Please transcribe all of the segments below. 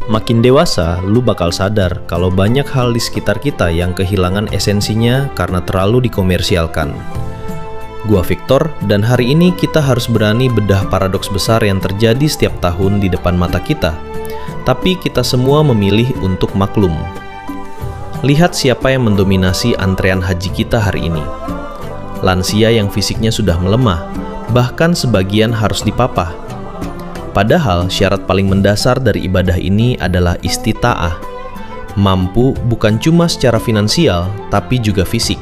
Makin dewasa, lu bakal sadar kalau banyak hal di sekitar kita yang kehilangan esensinya karena terlalu dikomersialkan. Gua Victor, dan hari ini kita harus berani bedah paradoks besar yang terjadi setiap tahun di depan mata kita. Tapi kita semua memilih untuk maklum. Lihat siapa yang mendominasi antrean haji kita hari ini. Lansia yang fisiknya sudah melemah, bahkan sebagian harus dipapah. Padahal syarat paling mendasar dari ibadah ini adalah istita'ah. Mampu bukan cuma secara finansial, tapi juga fisik.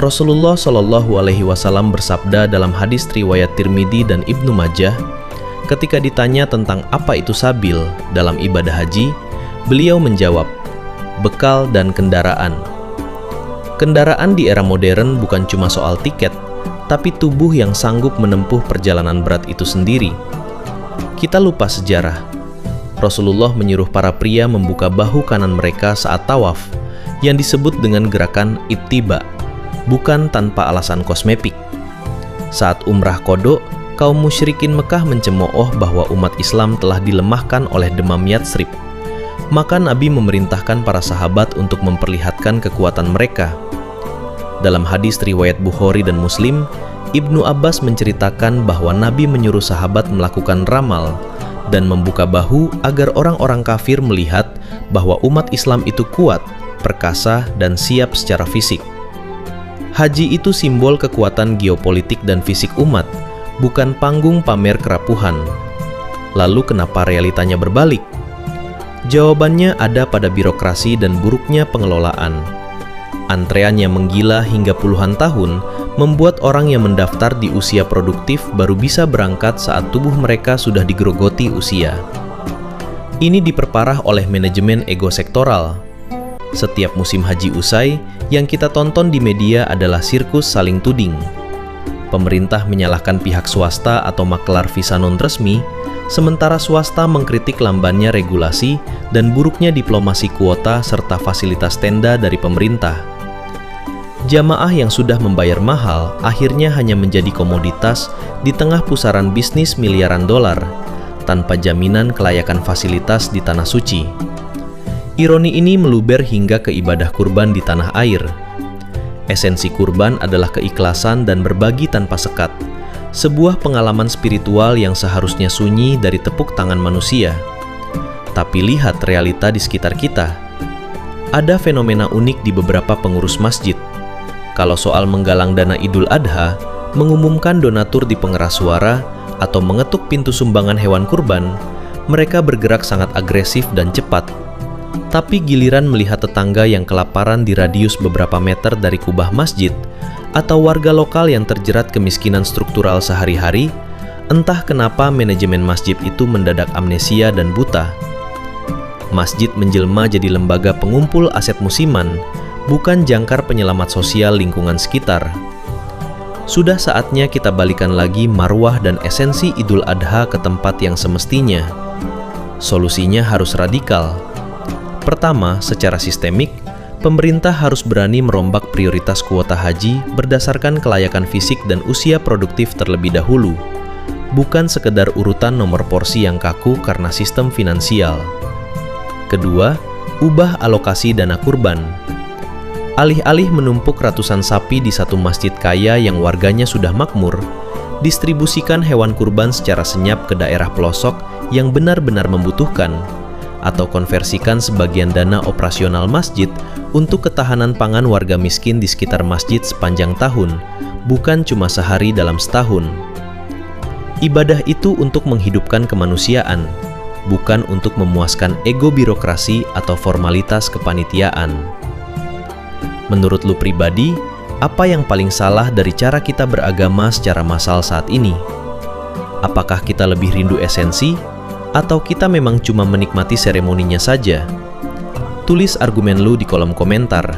Rasulullah Shallallahu Alaihi Wasallam bersabda dalam hadis riwayat Tirmidzi dan Ibnu Majah, ketika ditanya tentang apa itu sabil dalam ibadah haji, beliau menjawab, bekal dan kendaraan. Kendaraan di era modern bukan cuma soal tiket, tapi tubuh yang sanggup menempuh perjalanan berat itu sendiri. Kita lupa sejarah. Rasulullah menyuruh para pria membuka bahu kanan mereka saat tawaf, yang disebut dengan gerakan ittiba, bukan tanpa alasan kosmetik. Saat umrah qodho, kaum musyrikin Mekah mencemooh bahwa umat Islam telah dilemahkan oleh demam Yatsrib. Maka Nabi memerintahkan para sahabat untuk memperlihatkan kekuatan mereka. Dalam hadis riwayat Bukhari dan Muslim, Ibnu Abbas menceritakan bahwa Nabi menyuruh sahabat melakukan ramal dan membuka bahu agar orang-orang kafir melihat bahwa umat Islam itu kuat, perkasa, dan siap secara fisik. Haji itu simbol kekuatan geopolitik dan fisik umat, bukan panggung pamer kerapuhan. Lalu kenapa realitanya berbalik? Jawabannya ada pada birokrasi dan buruknya pengelolaan. Antrean yang menggila hingga puluhan tahun membuat orang yang mendaftar di usia produktif baru bisa berangkat saat tubuh mereka sudah digerogoti usia. Ini diperparah oleh manajemen ego sektoral. Setiap musim haji usai, yang kita tonton di media adalah sirkus saling tuding. Pemerintah menyalahkan pihak swasta atau maklar visa non-resmi, sementara swasta mengkritik lambannya regulasi dan buruknya diplomasi kuota serta fasilitas tenda dari pemerintah. Jamaah yang sudah membayar mahal akhirnya hanya menjadi komoditas di tengah pusaran bisnis miliaran dolar, tanpa jaminan kelayakan fasilitas di tanah suci. Ironi ini meluber hingga ke ibadah kurban di tanah air. Esensi kurban adalah keikhlasan dan berbagi tanpa sekat, sebuah pengalaman spiritual yang seharusnya sunyi dari tepuk tangan manusia. Tapi lihat realita di sekitar kita. Ada fenomena unik di beberapa pengurus masjid. Kalau soal menggalang dana Idul Adha, mengumumkan donatur di pengeras suara, atau mengetuk pintu sumbangan hewan kurban, mereka bergerak sangat agresif dan cepat. Tapi giliran melihat tetangga yang kelaparan di radius beberapa meter dari kubah masjid, atau warga lokal yang terjerat kemiskinan struktural sehari-hari, entah kenapa manajemen masjid itu mendadak amnesia dan buta. Masjid menjelma jadi lembaga pengumpul aset musiman, bukan jangkar penyelamat sosial lingkungan sekitar. Sudah saatnya kita balikan lagi marwah dan esensi Idul Adha ke tempat yang semestinya. Solusinya harus radikal. Pertama, secara sistemik, pemerintah harus berani merombak prioritas kuota haji berdasarkan kelayakan fisik dan usia produktif terlebih dahulu, bukan sekedar urutan nomor porsi yang kaku karena sistem finansial. Kedua, ubah alokasi dana kurban. Alih-alih menumpuk ratusan sapi di satu masjid kaya yang warganya sudah makmur, distribusikan hewan kurban secara senyap ke daerah pelosok yang benar-benar membutuhkan, atau konversikan sebagian dana operasional masjid untuk ketahanan pangan warga miskin di sekitar masjid sepanjang tahun, bukan cuma sehari dalam setahun. Ibadah itu untuk menghidupkan kemanusiaan, bukan untuk memuaskan ego birokrasi atau formalitas kepanitiaan. Menurut lu pribadi, apa yang paling salah dari cara kita beragama secara massal saat ini? Apakah kita lebih rindu esensi, atau kita memang cuma menikmati seremoninya saja? Tulis argumen lu di kolom komentar.